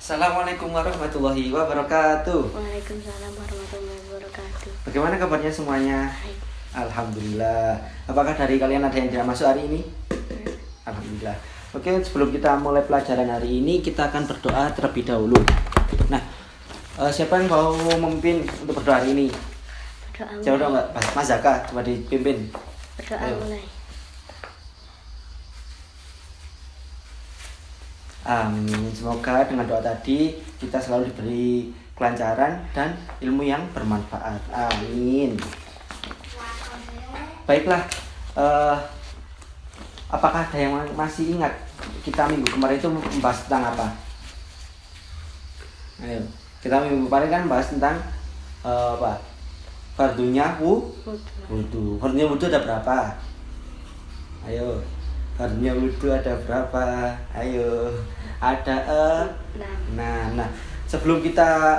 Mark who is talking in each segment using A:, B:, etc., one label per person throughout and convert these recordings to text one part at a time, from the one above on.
A: Assalamualaikum warahmatullahi wabarakatuh.
B: Waalaikumsalam warahmatullahi wabarakatuh.
A: Bagaimana kabarnya semuanya?
B: Baik.
A: Alhamdulillah. Apakah dari kalian ada yang tidak masuk hari ini? Alhamdulillah. Oke, sebelum kita mulai pelajaran hari ini, kita akan berdoa terlebih dahulu. Nah, siapa yang mau memimpin untuk berdoa hari ini?
B: Berdoa
A: Siapa
B: mulai.
A: enggak? Mas Zaka, coba dipimpin.
B: Berdoa
A: Ayo.
B: mulai.
A: Amin. Semoga dengan doa tadi kita selalu diberi kelancaran dan ilmu yang bermanfaat. Amin. Baiklah, apakah ada yang masih ingat kita minggu kemarin itu membahas tentang apa? Ayo, kita minggu kemarin kan membahas tentang apa? Fardunya wudu. Fardunya wudu ada berapa? Ayo, fardunya wudu ada berapa? Ayo, ada nah. Sebelum kita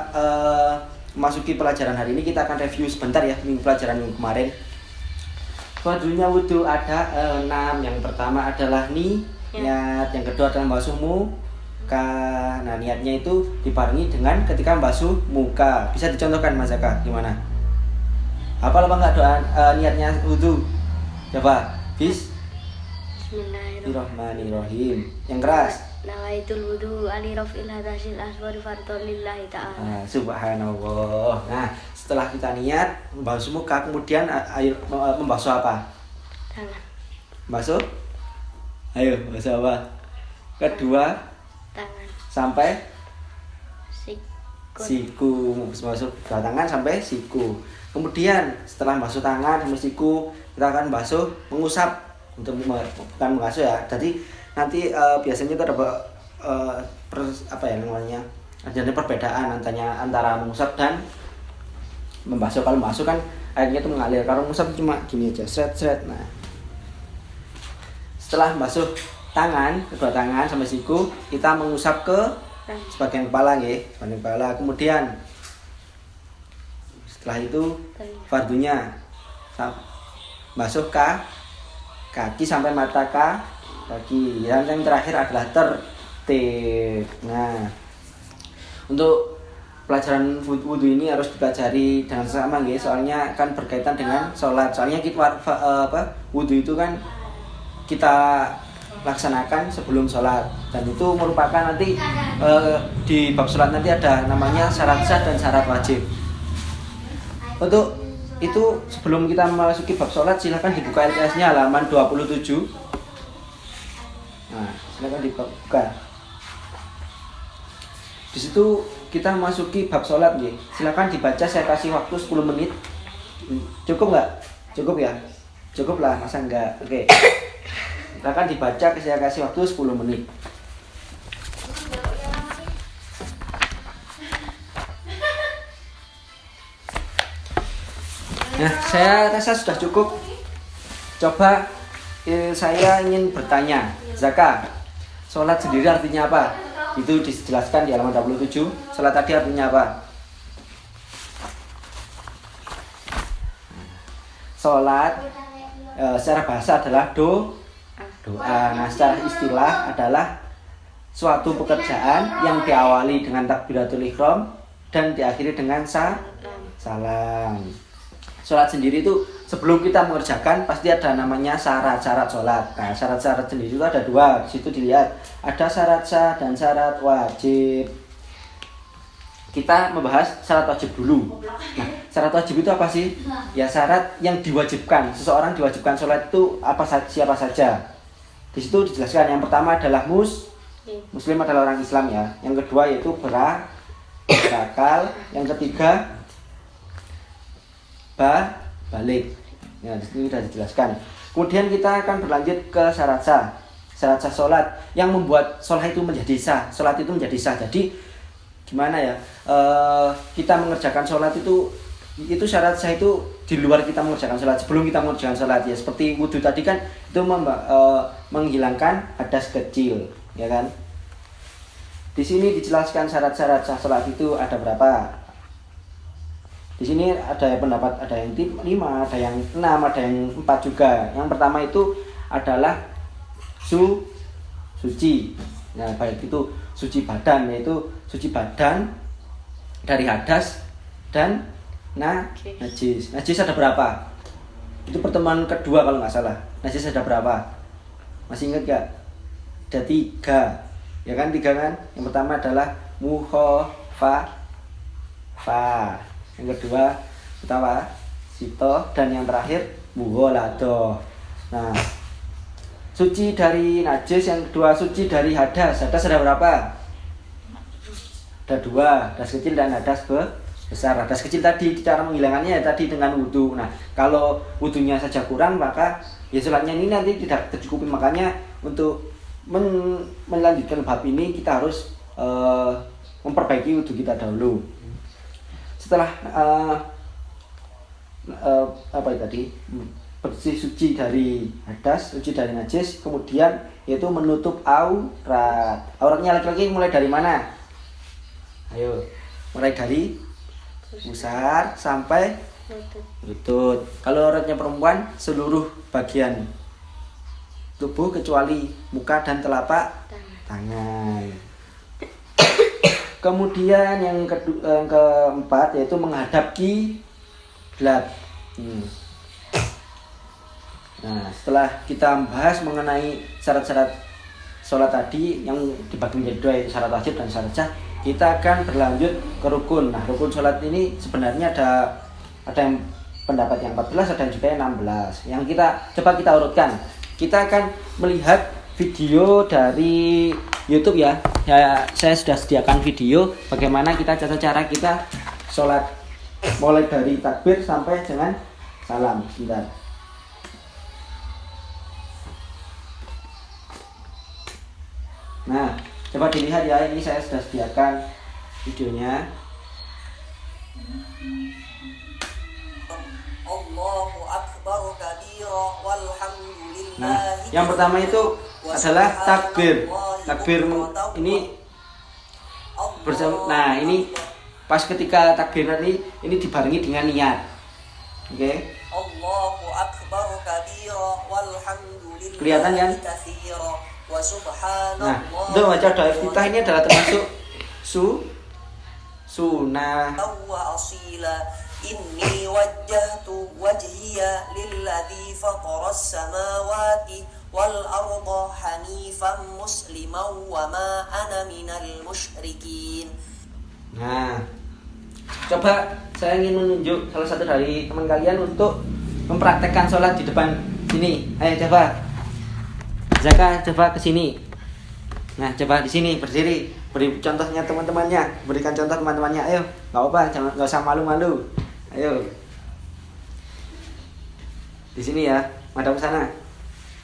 A: masuki pelajaran hari ini, kita akan review sebentar ya pelajaran minggu kemarin. Fardunya wudu ada 6. Yang pertama adalah niat, yang kedua adalah membasuh muka. Nah, niatnya itu dibarengi dengan ketika membasuh muka. Bisa dicontohkan Mas Zaka gimana? Apa enggak doa niatnya wudu? Coba, Bismillahirrahmanirrahim. Yang keras.
B: Nawaitul wudu ali rafil hadasil aswari fardhon lillahi ta'ala.
A: Subhanallah. Nah, setelah kita niat membasuh muka, kemudian air membasuh apa?
B: Tangan.
A: Membasuh? Ayo, membasuh apa? Kedua
B: Tangan.
A: sampai
B: Sikut.
A: siku. Membasuh dua tangan sampai siku. Kemudian setelah membasuh tangan sampai siku, kita akan membasuh, mengusap untuk bukan mengasuh ya. Jadi nanti biasanya itu ada apa ya namanya? Ada perbedaan antara mengusap dan membasuh. Kalau membasuh kan airnya itu mengalir. Kalau mengusap cuma gini aja, seret. Nah, setelah membasuh tangan, kedua tangan sampai siku, kita mengusap ke sebagian kepala nggih, sebagian kepala. Kemudian setelah itu fardunya basuh kaki sampai mata kaki. Dan yang terakhir adalah tertib. Nah, untuk pelajaran wudu ini harus dipelajari dengan sama nggih, soalnya kan berkaitan dengan sholat. Soalnya kita wudu itu kan kita laksanakan sebelum sholat, dan itu merupakan nanti di bab sholat nanti ada namanya syarat sah dan syarat wajib. Untuk itu sebelum kita memasuki bab sholat, silahkan dibuka LTS-nya halaman 27. Nah, silahkan dibuka. Di situ kita memasuki bab sholat nih. Silahkan dibaca, saya kasih waktu 10 menit. Cukup nggak? Cukup ya? Cukup lah, masa enggak? Oke. Silahkan dibaca, saya kasih waktu 10 menit. Nah, saya rasa sudah cukup. Coba saya ingin bertanya, Zaka, sholat sendiri artinya apa? Itu dijelaskan di halaman 27. Sholat tadi artinya apa? Sholat secara bahasa adalah doa. Nah, secara istilah adalah suatu pekerjaan yang diawali dengan takbiratul ihram dan diakhiri dengan salam. Sholat sendiri itu sebelum kita mengerjakan pasti ada namanya syarat-syarat sholat. Nah, syarat-syarat sendiri itu ada 2. Di situ dilihat ada syarat sah dan syarat wajib. Kita membahas syarat wajib dulu. Nah, syarat wajib itu apa sih? Ya, syarat yang diwajibkan. Seseorang diwajibkan sholat itu siapa saja. Di situ dijelaskan yang pertama adalah muslim adalah orang Islam ya. Yang kedua yaitu berakal. Yang ketiga balik. Ya, di situ sudah dijelaskan. Kemudian kita akan berlanjut ke syarat sah. Syarat sah sholat yang membuat sholat itu menjadi sah. Sholat itu menjadi sah. Jadi gimana ya? Kita mengerjakan sholat itu syarat sah itu di luar kita mengerjakan sholat. Sebelum kita mengerjakan sholat ya, seperti wudhu tadi kan itu menghilangkan hadas kecil, ya kan? Di sini dijelaskan syarat-syarat sah sholat itu ada berapa. Di sini ada pendapat, ada yang 5, ada yang 6, ada yang 4 juga. Yang pertama itu adalah suci. Nah, baik itu suci badan, yaitu suci badan dari hadas dan najis. Najis ada berapa? Itu pertemuan kedua kalau nggak salah. Najis ada berapa? Masih ingat gak? Ada 3. Ya kan 3 kan? Yang pertama adalah fa. Yang kedua sito, dan yang terakhir mughaladzah. Nah, suci dari najis, yang kedua suci dari hadas. Hadas ada berapa? Ada 2, hadas kecil dan hadas besar. Hadas kecil tadi cara menghilangkannya ya tadi dengan wudhu. Nah, kalau wudhunya saja kurang maka ya sholatnya ini nanti tidak tercukupi. Makanya untuk melanjutkan bab ini kita harus memperbaiki wudhu kita dahulu. Setelah bersih suci dari hadas, suci dari najis, kemudian yaitu menutup aurat. Auratnya laki-laki mulai dari mana? Ayo, mulai dari pusar sampai lutut. Kalau auratnya perempuan seluruh bagian tubuh kecuali muka dan telapak tangan. Kemudian yang keempat yaitu menghadap kiblat. Nah, setelah kita membahas mengenai syarat-syarat sholat tadi yang dibagi menjadi 2 yaitu syarat wajib dan syarat sah, kita akan berlanjut ke rukun. Nah, rukun sholat ini sebenarnya ada yang pendapat yang 14, ada yang juga yang 16. Yang coba kita urutkan. Kita akan melihat video dari YouTube ya. Saya sudah sediakan video bagaimana cara kita sholat mulai dari takbir sampai dengan salam. Sebentar. Nah, coba dilihat ya, ini saya sudah sediakan videonya.
C: Allahu akbar kabira walhamdulillah.
A: Nah, yang pertama itu adalah takbir. Takbir ini bersama. Nah, ini pas ketika takbir nanti ini dibarengi dengan niat. Oke.
C: Allahu akbar kabira walhamdulillah.
A: Kelihatan kan? Nah, untuk baca doa iftitah ini adalah termasuk sunnah.
C: Inni wajjahtu wajhiya lilladzi fataras samawati wal arda hanifan musliman wa ma ana minal musyrikin.
A: Nah, coba saya ingin menunjuk salah satu dari teman kalian untuk mempraktekkan sholat di depan sini. Ayo coba, Zaka coba ke sini. Nah, coba di sini berdiri, beri contohnya teman-temannya, berikan contoh teman-temannya. Ayo, nggak apa, nggak usah malu-malu. Ayo, di sini ya, madam ke sana,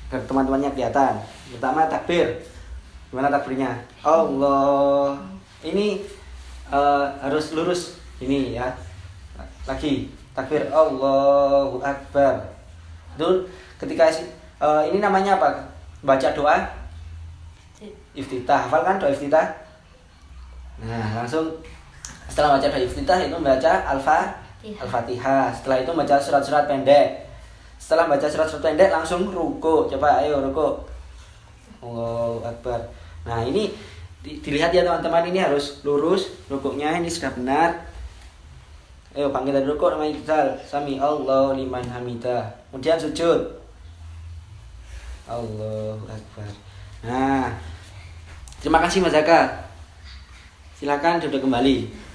A: biar teman-temannya kelihatan. Pertama takbir, gimana takbirnya? Allah, ini harus lurus ini ya. Lagi takbir Allahu Akbar. Itu ketika ini namanya apa? Baca doa iftitah. Hafal kan doa iftitah? Nah, langsung setelah baca doa iftitah itu membaca Al-Fatihah. Setelah itu baca surat-surat pendek. Setelah baca surat-surat pendek langsung ruku. Coba ayo ruku. Allahu Akbar. Nah, ini dilihat ya teman-teman, ini harus lurus rukuknya, ini sudah benar. Ayo panggil dari rukuk namanya Iqbal. Sami Allahu liman hamidah. Kemudian sujud. Allahu Akbar. Nah, terima kasih Mas Zaka. Silakan duduk kembali.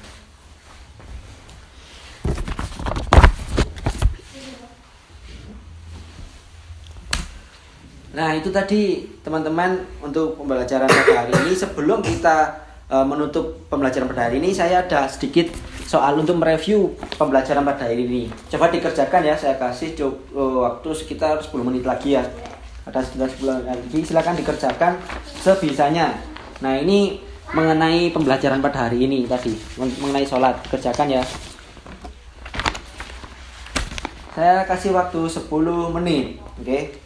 A: Nah, itu tadi teman-teman untuk pembelajaran pada hari ini. Sebelum kita menutup pembelajaran pada hari ini, saya ada sedikit soal untuk mereview pembelajaran pada hari ini. Coba dikerjakan ya, saya kasih waktu sekitar 10 menit lagi ya. Ada sekitar 10 menit lagi, silakan dikerjakan sebisanya. Nah, ini mengenai pembelajaran pada hari ini tadi, mengenai sholat, kerjakan ya. Saya kasih waktu 10 menit, oke?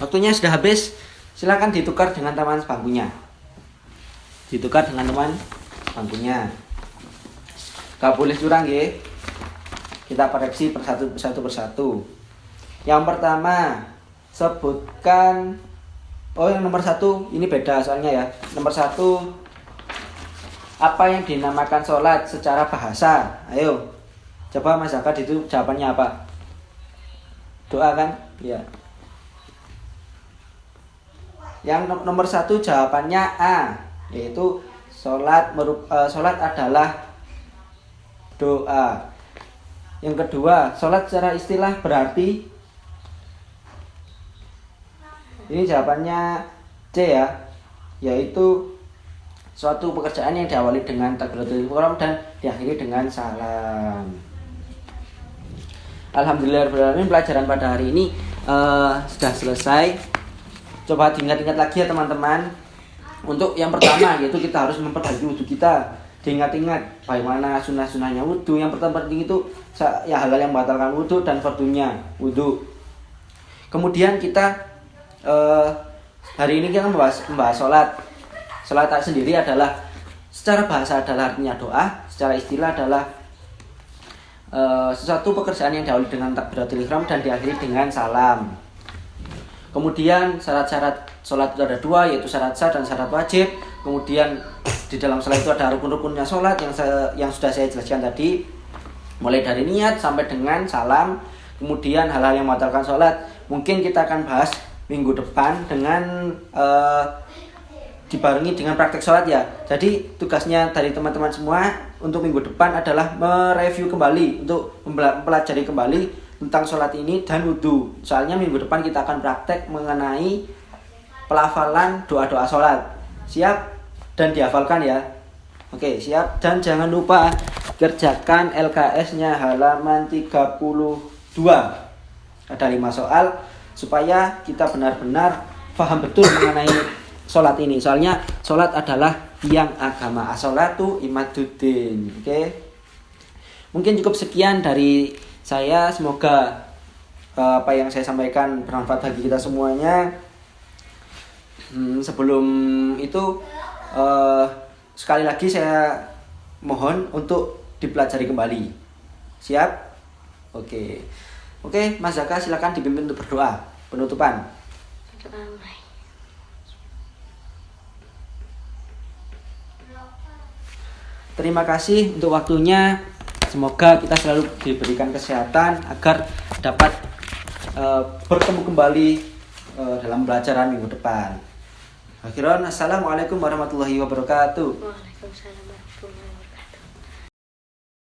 A: Waktunya sudah habis, silakan ditukar dengan teman sebangkunya. Ditukar dengan teman sebangkunya. Gak boleh curang ya. Kita koreksi persatu. Yang pertama, sebutkan. Oh, yang nomor 1 ini beda soalnya ya. Nomor 1, apa yang dinamakan sholat secara bahasa? Ayo, coba Mas Zaka itu jawabannya apa? Doa kan? Ya. Yang nomor 1 jawabannya A, yaitu sholat adalah doa. Yang kedua, sholat secara istilah berarti, ini jawabannya C ya, yaitu suatu pekerjaan yang diawali dengan takbiratul ihram dan diakhiri dengan salam. Alhamdulillahirobbilalamin, pelajaran pada hari ini sudah selesai. Coba diingat-ingat lagi ya teman-teman. Untuk yang pertama, yaitu kita harus memperbaiki wudhu kita. Diingat-ingat bagaimana sunnah-sunnahnya wudhu. Yang pertama penting itu ya hal-hal yang membatalkan wudhu dan fardunya wudhu. Kemudian kita hari ini kita membahas sholat. Sholat sendiri adalah secara bahasa adalah artinya doa, secara istilah adalah sesuatu pekerjaan yang diawali dengan takbiratul ihram dan diakhiri dengan salam. Kemudian syarat-syarat sholat itu ada 2, yaitu syarat sah dan syarat wajib. Kemudian di dalam sholat itu ada rukun-rukunnya sholat yang sudah saya jelaskan tadi, mulai dari niat sampai dengan salam. Kemudian hal-hal yang membatalkan sholat mungkin kita akan bahas minggu depan dengan dibarengi dengan praktek sholat ya. Jadi tugasnya dari teman-teman semua untuk minggu depan adalah mereview kembali, untuk mempelajari kembali tentang sholat ini dan wudhu. Soalnya minggu depan kita akan praktek mengenai pelafalan doa-doa sholat. Siap dan dihafalkan ya. Oke, siap. Dan jangan lupa kerjakan LKS-nya halaman 32. Ada 5 soal supaya kita benar-benar paham betul mengenai sholat ini. Soalnya sholat adalah tiang agama. As-sholatu imaduddin. Oke. Mungkin cukup sekian dari saya. Semoga apa yang saya sampaikan bermanfaat bagi kita semuanya. Sebelum itu sekali lagi saya mohon untuk dipelajari kembali. Siap? Oke, Mas Zaka silakan dipimpin untuk berdoa penutupan. Terima kasih untuk waktunya. Semoga kita selalu diberikan kesehatan agar dapat bertemu kembali dalam pelajaran minggu depan. Akhiran, assalamualaikum warahmatullahi wabarakatuh.
B: Waalaikumsalam warahmatullahi wabarakatuh.